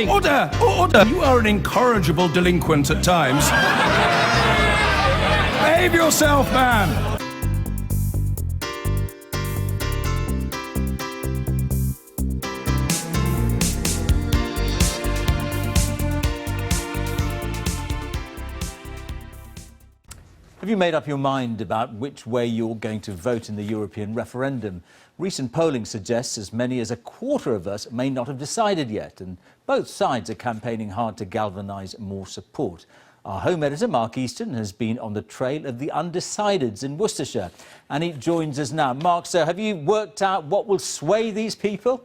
Order! Order! You are an incorrigible delinquent at times. Behave yourself, man! Have you made up your mind about which way you're going to vote in the European referendum? Recent polling suggests as many as a quarter of us may not have decided yet, and both sides are campaigning hard to galvanise more support. Our home editor, Mark Easton, has been on the trail of the Undecideds in Worcestershire, and he joins us now. Mark, so have you worked out what will sway these people?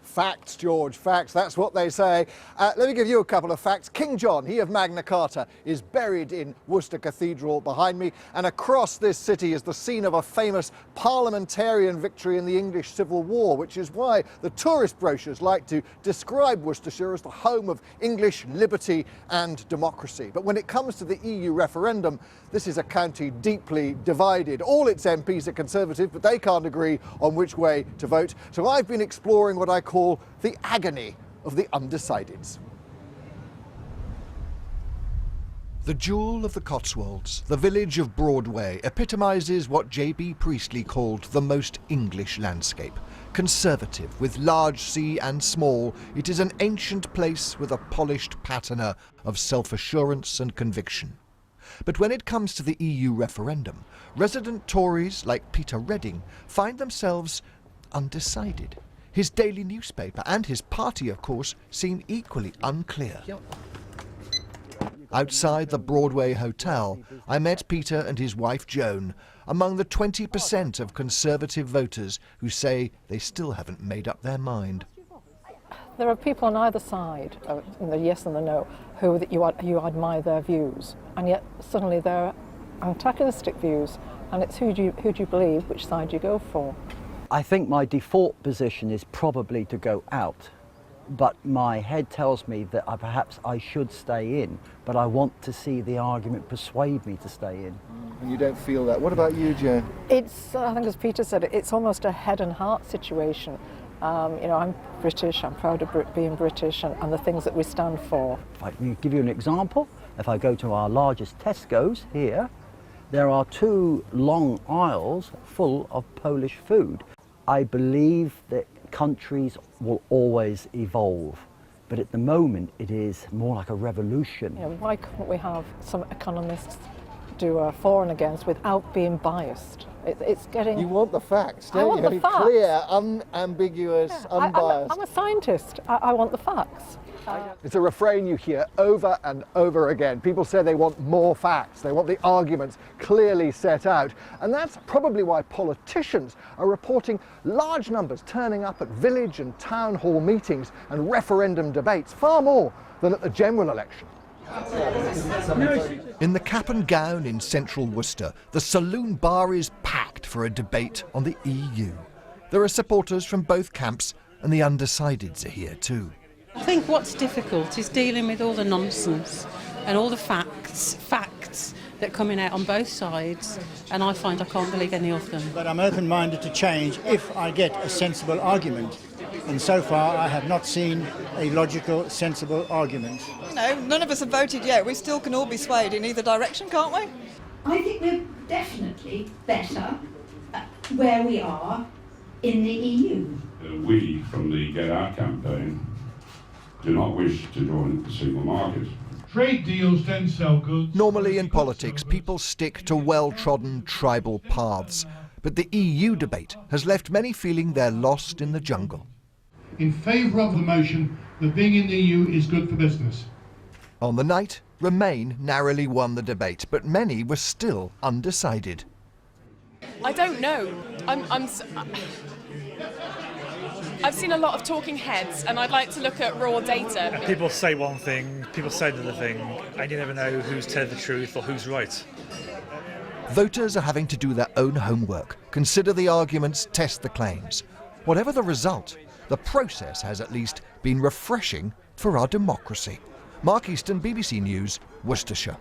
Facts, George, facts. That's what they say. Let me give you a couple of facts. King John, he of Magna Carta, is buried in Worcester Cathedral behind me, and across this city is the scene of a famous parliamentarian victory in the English Civil War, which is why the tourist brochures like to describe Worcestershire as the home of English liberty and democracy. But when it comes to the EU referendum, this is a county deeply divided. All its MPs are Conservative, but they can't agree on which way to vote. So I've been exploring what I call the agony of the undecideds. The jewel of the Cotswolds, the village of Broadway, epitomises what J.B. Priestley called the most English landscape. Conservative, with large sea and small, it is an ancient place with a polished patina of self-assurance and conviction. But when it comes to the EU referendum, resident Tories like Peter Redding find themselves undecided. His daily newspaper and his party, of course, seem equally unclear. Outside the Broadway Hotel, I met Peter and his wife Joan, among the 20% of Conservative voters who say they still haven't made up their mind. There are people on either side, in the yes and the no, who you admire their views, and yet suddenly they're antagonistic views, and it's who do you believe, which side you go for. I think my default position is probably to go out, but my head tells me that perhaps I should stay in, but I want to see the argument persuade me to stay in. And you don't feel that. What about you, Joan? It's, I think as Peter said, it's almost a head and heart situation. You know, I'm British, I'm proud of being British and the things that we stand for. If I can give you an example, if I go to our largest Tesco's here, there are 2 long aisles full of Polish food. I believe that countries will always evolve, but at the moment it is more like a revolution. You know, why couldn't we have some economists do a for and against without being biased? It's getting... You want the facts, don't you? I want the facts. Clear, unambiguous, unbiased. I'm a scientist. I want the facts. It's a refrain you hear over and over again. People say they want more facts. They want the arguments clearly set out. And that's probably why politicians are reporting large numbers turning up at village and town hall meetings and referendum debates, far more than at the general election. In the Cap and Gown in central Worcester, the saloon bar is packed for a debate on the EU. There are supporters from both camps, and the undecideds are here too. I think what's difficult is dealing with all the nonsense and all the facts that are coming out on both sides, and I find I can't believe any of them. But I'm open-minded to change if I get a sensible argument. And so far I have not seen a logical, sensible argument. No, none of us have voted yet. We still can all be swayed in either direction, can't we? I think we're definitely better where we are in the EU. We, from the Get Out campaign, do not wish to join the single market. Trade deals don't sell goods. Normally in politics, people stick to well-trodden tribal paths. But the EU debate has left many feeling they're lost in the jungle. In favour of the motion that being in the EU is good for business. On the night, Remain narrowly won the debate, but many were still undecided. I don't know. I've seen a lot of talking heads, and I'd like to look at raw data. People say one thing, people say another thing, and you never know who's telling the truth or who's right. Voters are having to do their own homework, consider the arguments, test the claims. Whatever the result, the process has at least been refreshing for our democracy. Mark Easton, BBC News, Worcestershire.